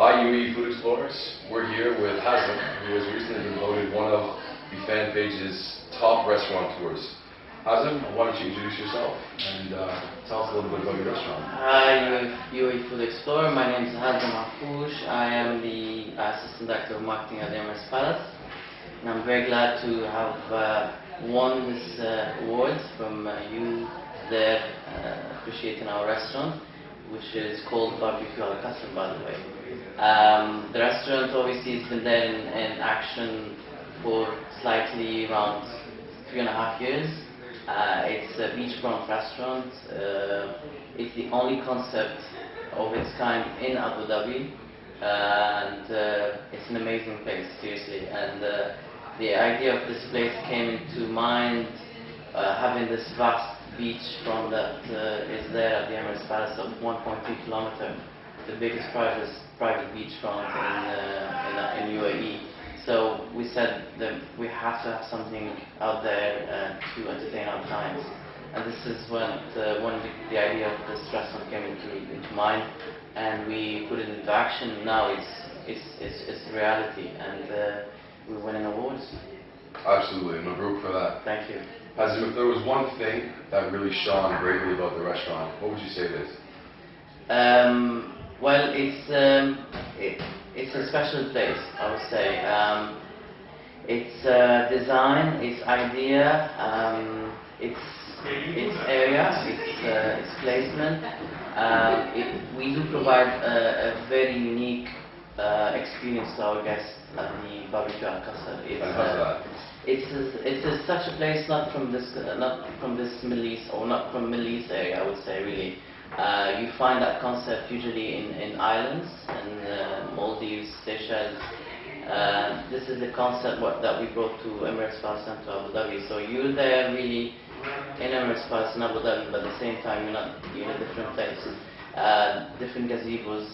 Hi UAE Food Explorers, we're here with Hazem, who has recently been voted one of the fan page's top restaurateurs. Hazem, why don't you introduce yourself and tell us a little bit about your restaurant. Hi UAE Food Explorer, my name is Hazem Harfoush. I am the Assistant Director of Marketing at the Emirates Palace, and I'm very glad to have won this award from you there appreciating our restaurant, which is called BBQ Al Qasr, by the way. The restaurant obviously has been there in action for slightly around 3.5 years. It's a beachfront restaurant. It's the only concept of its kind in Abu Dhabi, and it's an amazing place, seriously. And the idea of this place came into mind having this vast beachfront that is there at the Emirates Palace of 1.3 kilometers, the biggest private beachfront in UAE. So we said that we have to have something out there to entertain our clients, and this is when the idea of this restaurant came into mind, and we put it into action. Now it's reality, and we're winning awards. Absolutely, Mabruk for that. Thank you. Hazem, if there was one thing that really shone greatly about the restaurant, what would you say it is? Well, it's a special place, I would say. Its design, its idea, its area, its placement. We do provide a very unique experience to our guests at the BBQ Al Qasr. It's such a place not from this Middle East, or not from Middle East area, I would say, really. You find that concept usually in islands, in Maldives, Seychelles. This is the concept that we brought to Emirates Palace and to Abu Dhabi. So you're there really in Emirates Palace in Abu Dhabi, but at the same time you're in a different place. Different gazebos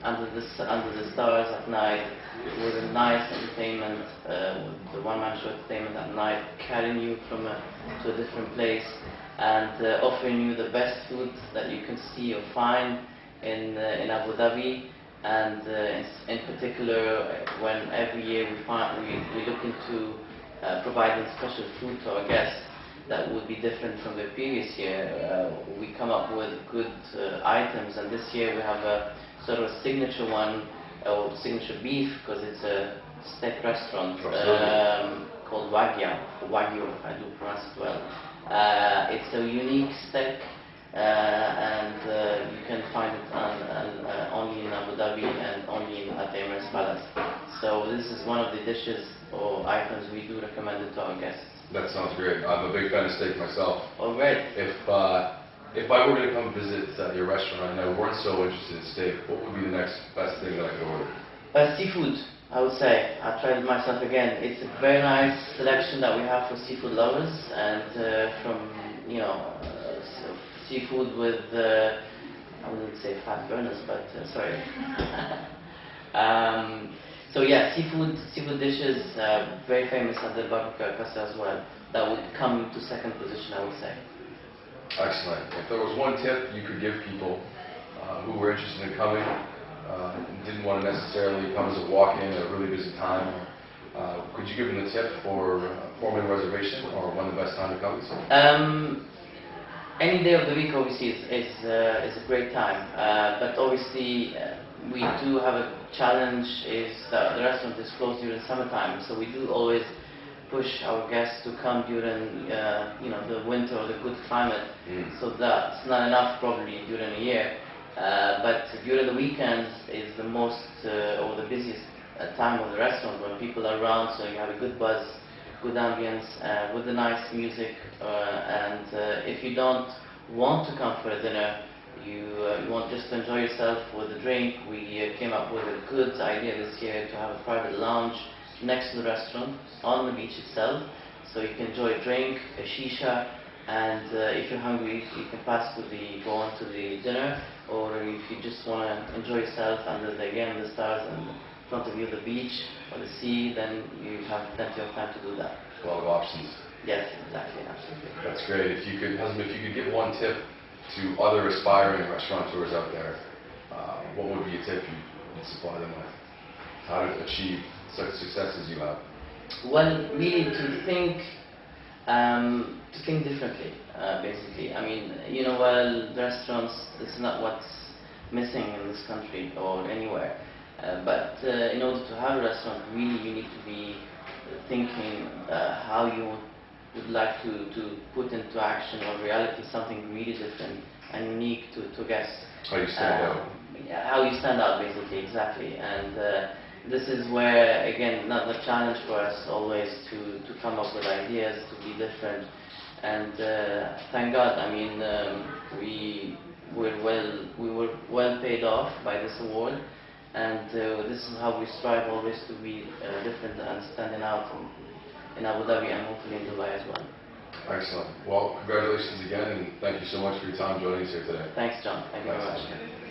under the stars at night, with a nice entertainment, the one-man show entertainment at night, carrying you to a different place, and offering you the best food that you can see or find in Abu Dhabi. And in particular, when every year we look into providing special food to our guests that would be different from the previous year, we come up with good items, and this year we have a sort of a signature one, or signature beef, because it's a steak restaurant called Wagyu, if I do pronounce it well. It's a unique steak, and you can find it only in Abu Dhabi and only at the Emirates Palace. So this is one of the dishes or items we do recommend it to our guests. That sounds great. I'm a big fan of steak myself. Oh, great. If I were going to come visit your restaurant and I weren't so interested in steak, what would be the next best thing that I could order? Seafood, I would say. I tried it myself again. It's a very nice selection that we have for seafood lovers, and from seafood with I wouldn't say fat burners, but sorry. So yeah, seafood dishes, very famous at the BBQ Al Qasr as well. That would come to second position, I would say. Excellent. If there was one tip you could give people who were interested in coming, didn't want to necessarily come as a walk-in at a really busy time, could you give them the tip for forming a reservation, or when the best time to come is? Any day of the week obviously is a great time, but obviously we do have a challenge, is that the restaurant is closed during summertime, so we do always push our guests to come during the winter or the good climate. So that's not enough probably during the year, but during the weekends is the most or the busiest time of the restaurant, when people are around, so you have a good buzz, good ambience, with the nice music, and if you don't want to come for a dinner, you want just to enjoy yourself with a drink, we came up with a good idea this year to have a private lounge next to the restaurant on the beach itself, so you can enjoy a drink, a shisha, and if you're hungry you can go on to the dinner, or if you just want to enjoy yourself under the stars and in front of you the beach or the sea, then you have plenty of time to do that. A lot of options. Yes, exactly, absolutely. That's great. Hazem, if you could give one tip to other aspiring restaurateurs out there, what would be a tip you'd supply them with? How to achieve such success as you have? Well, really to think differently, basically. I mean, well, restaurants, it's not what's missing in this country or anywhere. But in order to have a restaurant, really you need to be thinking how you would like to put into action or reality something really different and unique to guests. How you stand out. Yeah, how you stand out, basically, exactly. And this is where, again, not the challenge for us always to come up with ideas, to be different. And thank God, I mean, we were well paid off by this award. And this is how we strive always to be different and standing out in Abu Dhabi and hopefully in Dubai as well. Excellent. Well, congratulations again, and thank you so much for your time joining us here today. Thanks, John. Thank you very much.